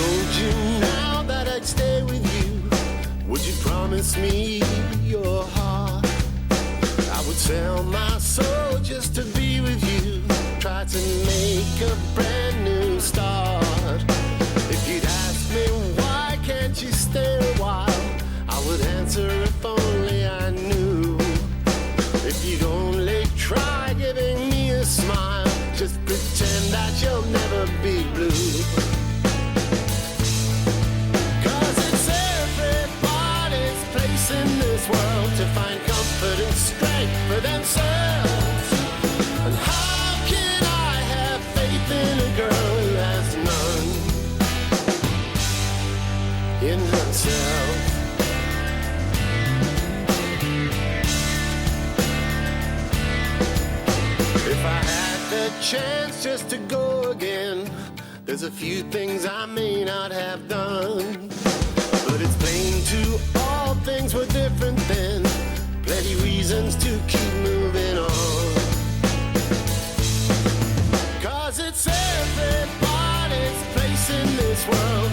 told you now that I'd stay with you, would you promise me your heart? I would sell my soul just to be with you, try to make a brand new start. If you'd ask me why can't you stay a while, I would answer if only I knew. If you'd only try giving me a smile, just pretend that you'll never be blue. 'Cause it's everybody's place in this world to find comfort and strength for themselves. And how can I have faith in a girl who has none in herself? If I had the chance just to go again, there's a few things I may not have done. But it's plain to all things were different then, plenty reasons to keep moving on. 'Cause it's everybody's place in this world